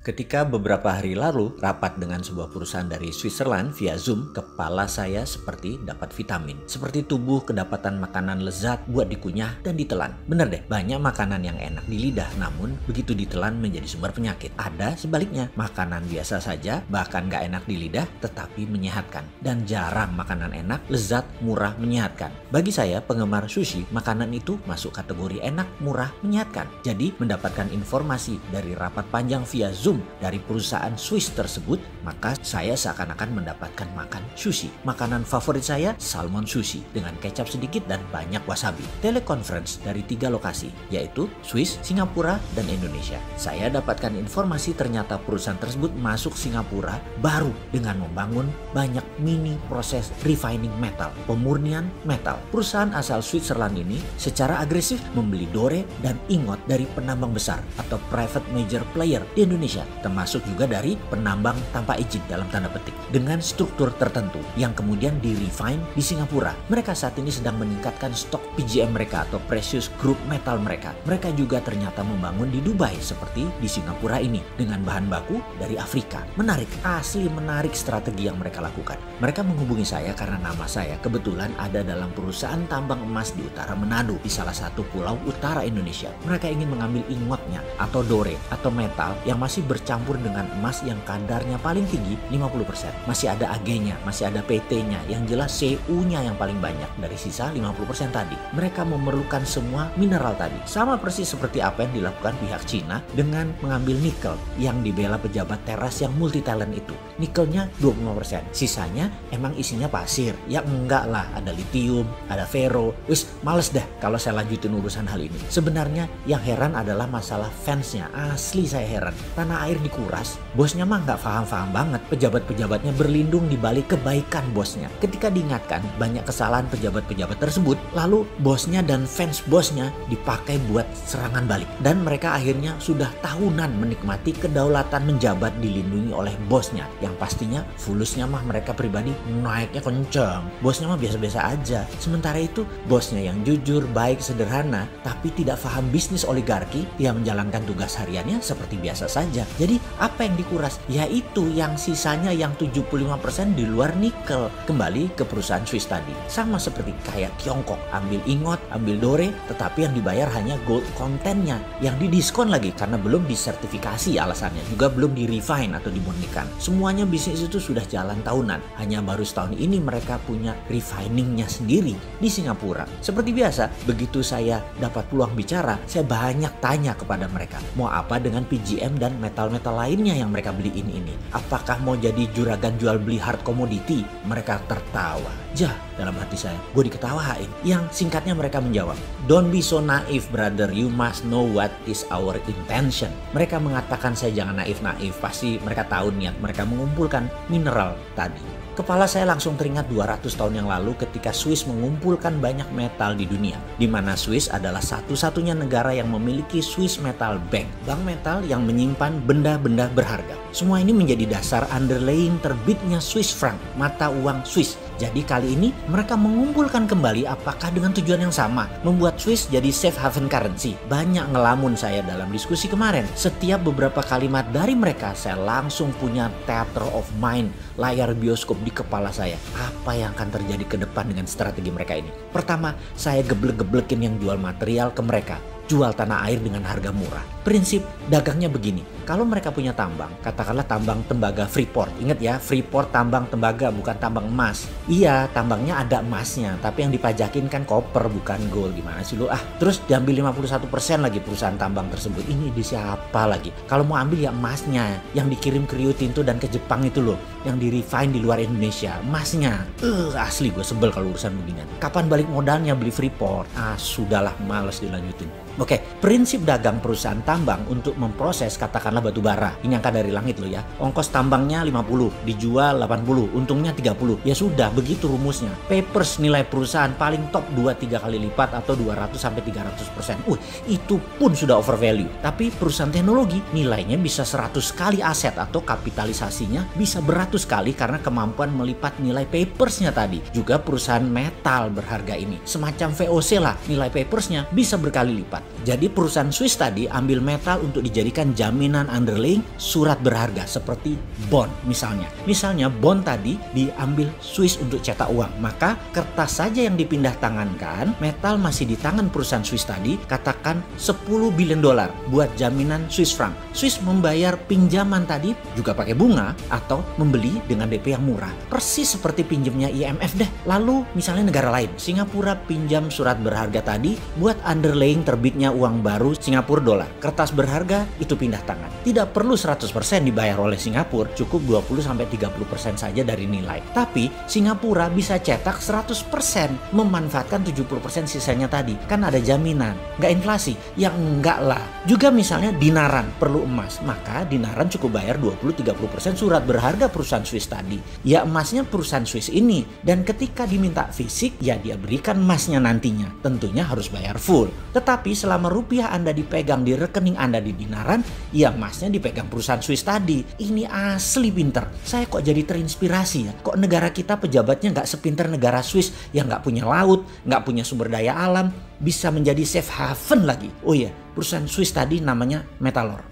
Ketika beberapa hari lalu rapat dengan sebuah perusahaan dari Switzerland via Zoom, kepala saya seperti dapat vitamin. Seperti tubuh kedapatan makanan lezat buat dikunyah dan ditelan. Bener deh, banyak makanan yang enak di lidah, namun begitu ditelan menjadi sumber penyakit. Ada sebaliknya, makanan biasa saja, bahkan gak enak di lidah, tetapi menyehatkan. Dan jarang makanan enak, lezat, murah, menyehatkan. Bagi saya, penggemar sushi, makanan itu masuk kategori enak, murah, menyehatkan. Jadi, mendapatkan informasi dari rapat panjang via Zoom dari perusahaan Swiss tersebut, maka saya seakan-akan mendapatkan makan sushi. Makanan favorit saya, salmon sushi dengan kecap sedikit dan banyak wasabi. Teleconference dari 3 lokasi, yaitu Swiss, Singapura, dan Indonesia. Saya dapatkan informasi ternyata perusahaan tersebut masuk Singapura baru dengan membangun banyak mini proses refining metal, pemurnian metal. Perusahaan asal Switzerland ini secara agresif membeli dore dan ingot dari penambang besar atau private major player di Indonesia, termasuk juga dari penambang tanpa izin dalam tanda petik, dengan struktur tertentu yang kemudian di-refine di Singapura. Mereka saat ini sedang meningkatkan stok PGM mereka atau precious group metal mereka. Mereka juga ternyata membangun di Dubai seperti di Singapura ini dengan bahan baku dari Afrika. Menarik, asli menarik strategi yang mereka lakukan. Mereka menghubungi saya karena nama saya kebetulan ada dalam perusahaan tambang emas di utara Manado, di salah satu pulau utara Indonesia. Mereka ingin mengambil ingotnya atau dore atau metal yang masih bercampur dengan emas yang kadarnya paling tinggi 50%. Masih ada Ag-nya, masih ada PT-nya, yang jelas Cu-nya yang paling banyak dari sisa 50% tadi. Mereka memerlukan semua mineral tadi. Sama persis seperti apa yang dilakukan pihak Cina dengan mengambil nikel yang dibela pejabat teras yang multi talent itu. Nikelnya 25%. Sisanya emang isinya pasir. Ya enggak lah, ada litium, ada ferro. Wis, males dah kalau saya lanjutin urusan hal ini. Sebenarnya yang heran adalah masalah fansnya. Asli saya heran. Tanah air dikuras, bosnya mah nggak paham-paham banget. Pejabat-pejabatnya berlindung di balik kebaikan bosnya. Ketika diingatkan banyak kesalahan pejabat-pejabat tersebut, lalu bosnya dan fans bosnya dipakai buat serangan balik. Dan mereka akhirnya sudah tahunan menikmati kedaulatan menjabat dilindungi oleh bosnya. Yang pastinya fulusnya mah mereka pribadi naiknya kenceng. Bosnya mah biasa-biasa aja. Sementara itu bosnya yang jujur, baik, sederhana, tapi tidak paham bisnis oligarki, dia menjalankan tugas hariannya seperti biasa saja. Jadi apa yang dikuras? Yaitu yang sisanya yang 75% di luar nikel. Kembali ke perusahaan Swiss tadi. Sama seperti kayak Tiongkok. Ambil ingot, ambil dore, tetapi yang dibayar hanya gold contentnya. Yang didiskon lagi karena belum disertifikasi alasannya. Juga belum di-refine atau dimurnikan. Semuanya bisnis itu sudah jalan tahunan. Hanya baru setahun ini mereka punya refiningnya sendiri di Singapura. Seperti biasa, begitu saya dapat peluang bicara, saya banyak tanya kepada mereka. Mau apa dengan PGM dan metal-metal lainnya yang mereka beliin ini? Apakah mau jadi juragan jual beli hard commodity? Mereka tertawa. Jah, dalam hati saya, gue diketawain. Yang singkatnya mereka menjawab, "Don't be so naive brother, you must know what is our intention." Mereka mengatakan saya jangan naif-naif, pasti mereka tahu niat mereka mengumpulkan mineral tadi. Kepala saya langsung teringat 200 tahun yang lalu ketika Swiss mengumpulkan banyak metal di dunia. Di mana Swiss adalah satu-satunya negara yang memiliki Swiss Metal Bank. Bank metal yang menyimpan benda-benda berharga. Semua ini menjadi dasar underlying terbitnya Swiss franc, mata uang Swiss. Jadi kali ini mereka mengumpulkan kembali apakah dengan tujuan yang sama? Membuat Swiss jadi safe haven currency. Banyak ngelamun saya dalam diskusi kemarin. Setiap beberapa kalimat dari mereka saya langsung punya theater of mind, layar bioskop di kepala saya. Apa yang akan terjadi ke depan dengan strategi mereka ini? Pertama, saya geblek-geblekin yang jual material ke mereka. Jual tanah air dengan harga murah. Prinsip dagangnya begini, kalau mereka punya tambang, katakanlah tambang tembaga Freeport. Ingat ya, Freeport tambang tembaga bukan tambang emas. Iya, tambangnya ada emasnya, tapi yang dipajakin kan koper bukan gold. Gimana sih lu? Terus diambil 51% lagi perusahaan tambang tersebut. Ini di siapa lagi? Kalau mau ambil ya emasnya, yang dikirim ke Rio Tinto dan ke Jepang itu loh, yang di-refine di luar Indonesia, emasnya. Asli gue sebel kalau urusan beginian. Kapan balik modalnya beli Freeport? Sudahlah, males dilanjutin. Oke, prinsip dagang perusahaan tambang untuk memproses katakanlah batu bara. Ini angka dari langit loh ya. Ongkos tambangnya 50, dijual 80, untungnya 30. Ya sudah, begitu rumusnya. Papers nilai perusahaan paling top 2-3 kali lipat atau 200-300%. Itu pun sudah overvalue. Tapi perusahaan teknologi nilainya bisa 100 kali aset atau kapitalisasinya bisa berat 100 kali karena kemampuan melipat nilai papersnya tadi. Juga perusahaan metal berharga ini, semacam VOC lah, nilai papersnya bisa berkali lipat. Jadi perusahaan Swiss tadi ambil metal untuk dijadikan jaminan underlying surat berharga seperti bond misalnya. Misalnya bond tadi diambil Swiss untuk cetak uang, maka kertas saja yang dipindah tangankan, metal masih di tangan perusahaan Swiss tadi, katakan 10 billion dolar buat jaminan Swiss franc. Swiss membayar pinjaman tadi juga pakai bunga atau membeli dengan DP yang murah. Persis seperti pinjamnya IMF deh. Lalu misalnya negara lain, Singapura pinjam surat berharga tadi buat underlying terbitnya uang baru Singapura dolar. Kertas berharga itu pindah tangan. Tidak perlu 100% dibayar oleh Singapura, cukup 20-30% saja dari nilai. Tapi Singapura bisa cetak 100%, memanfaatkan 70% sisanya tadi. Kan ada jaminan, nggak inflasi. Ya enggak lah. Juga misalnya dinaran perlu emas, maka dinaran cukup bayar 20-30% surat berharga perusahaan Swiss tadi. Ya emasnya perusahaan Swiss ini, dan ketika diminta fisik ya dia berikan emasnya nantinya. Tentunya harus bayar full. Tetapi selama rupiah Anda dipegang di rekening Anda di dinaran, ya emasnya dipegang perusahaan Swiss tadi. Ini asli pinter. Saya kok jadi terinspirasi ya. Kok negara kita pejabatnya nggak sepinter negara Swiss yang nggak punya laut, nggak punya sumber daya alam, bisa menjadi safe haven lagi. Oh iya, perusahaan Swiss tadi namanya Metalor.